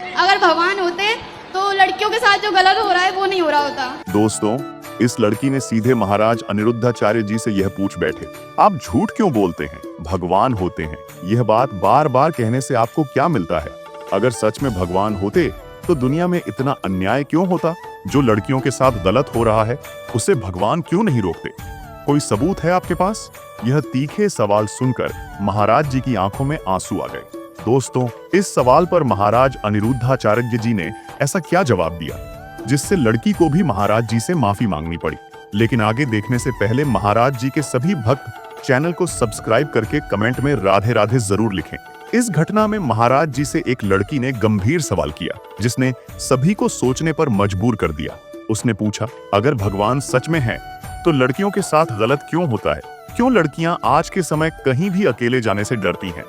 अगर भगवान होते तो लड़कियों के साथ जो गलत हो रहा है वो नहीं हो रहा होता। दोस्तों, इस लड़की ने सीधे महाराज अनिरुद्धाचार्य जी से यह पूछ बैठे, आप झूठ क्यों बोलते हैं? भगवान होते हैं। यह बात बार बार कहने से आपको क्या मिलता है? अगर सच में भगवान होते तो दुनिया में इतना अन्याय क्यों होता? जो लड़कियों के साथ गलत हो रहा है उसे भगवान क्यों नहीं रोकते? कोई सबूत है आपके पास? यह तीखे सवाल सुनकर महाराज जी की आंखों में आंसू आ गए। दोस्तों, इस सवाल पर महाराज अनिरुद्धाचार्य जी ने ऐसा क्या जवाब दिया जिससे लड़की को भी महाराज जी से माफी मांगनी पड़ी? लेकिन आगे देखने से पहले महाराज जी के सभी भक्त चैनल को सब्सक्राइब करके कमेंट में राधे राधे जरूर लिखें। इस घटना में महाराज जी से एक लड़की ने गंभीर सवाल किया जिसने सभी को सोचने पर मजबूर कर दिया। उसने पूछा, अगर भगवान सच में है तो लड़कियों के साथ गलत क्यों होता है? क्यों लड़कियां आज के समय कहीं भी अकेले जाने से डरती हैं?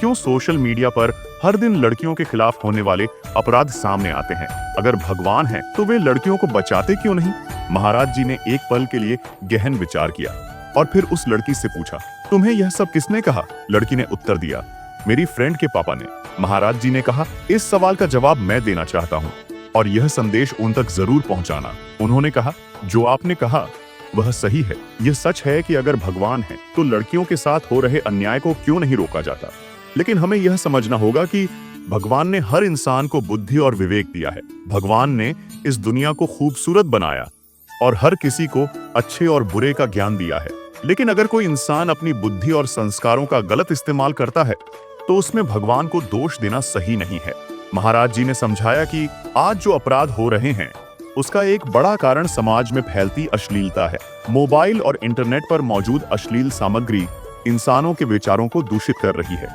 क्यों सोशल मीडिया पर हर दिन लड़कियों के खिलाफ होने वाले अपराध सामने आते हैं? अगर भगवान है तो वे लड़कियों को बचाते क्यों नहीं? महाराज जी ने एक पल के लिए गहन विचार किया और फिर उस लड़की से पूछा, तुम्हें यह सब किसने कहा? लड़की ने उत्तर दिया, मेरी फ्रेंड के पापा ने। महाराज जी ने कहा, इस सवाल का जवाब मैं देना चाहता हूँ और यह संदेश उन तक जरूर पहुँचाना। उन्होंने कहा, जो आपने कहा वह सही है। यह सच है कि अगर भगवान है तो लड़कियों के साथ हो रहे अन्याय को क्यों नहीं रोका जाता? लेकिन हमें यह समझना होगा कि भगवान ने हर इंसान को बुद्धि और विवेक दिया है। भगवान ने इस दुनिया को खूबसूरत बनाया और हर किसी को अच्छे और बुरे का ज्ञान दिया है। लेकिन अगर कोई इंसान अपनी बुद्धि और संस्कारों का गलत इस्तेमाल करता है तो उसमें भगवान को दोष देना सही नहीं है। महाराज जी ने समझाया कि आज जो अपराध हो रहे हैं उसका एक बड़ा कारण समाज में फैलती अश्लीलता है। मोबाइल और इंटरनेट पर मौजूद अश्लील सामग्री इंसानों के विचारों को दूषित कर रही है।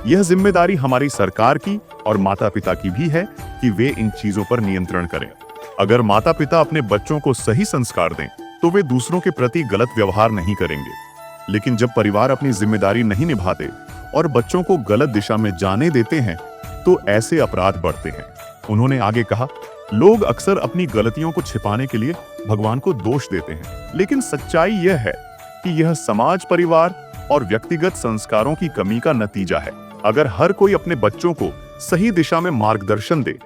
यह जिम्मेदारी हमारी सरकार की और माता पिता की भी है कि वे इन चीजों पर नियंत्रण करें। अगर माता पिता अपने बच्चों को सही संस्कार दें तो वे दूसरों के प्रति गलत व्यवहार नहीं करेंगे। लेकिन जब परिवार अपनी जिम्मेदारी नहीं निभाते और बच्चों को गलत दिशा में जाने देते हैं तो ऐसे अपराध बढ़ते हैं। उन्होंने आगे कहा, लोग अक्सर अपनी गलतियों को छिपाने के लिए भगवान को दोष देते हैं, लेकिन सच्चाई यह है कि यह समाज, परिवार और व्यक्तिगत संस्कारों की कमी का नतीजा है। अगर हर कोई अपने बच्चों को सही दिशा में मार्गदर्शन दे,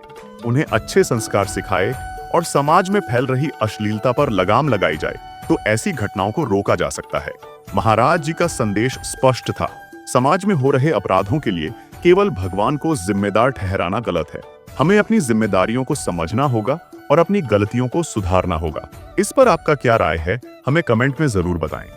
उन्हें अच्छे संस्कार सिखाए और समाज में फैल रही अश्लीलता पर लगाम लगाई जाए तो ऐसी घटनाओं को रोका जा सकता है। महाराज जी का संदेश स्पष्ट था, समाज में हो रहे अपराधों के लिए केवल भगवान को जिम्मेदार ठहराना गलत है। हमें अपनी जिम्मेदारियों को समझना होगा और अपनी गलतियों को सुधारना होगा। इस पर आपका क्या राय है? हमें कमेंट में जरूर बताएं।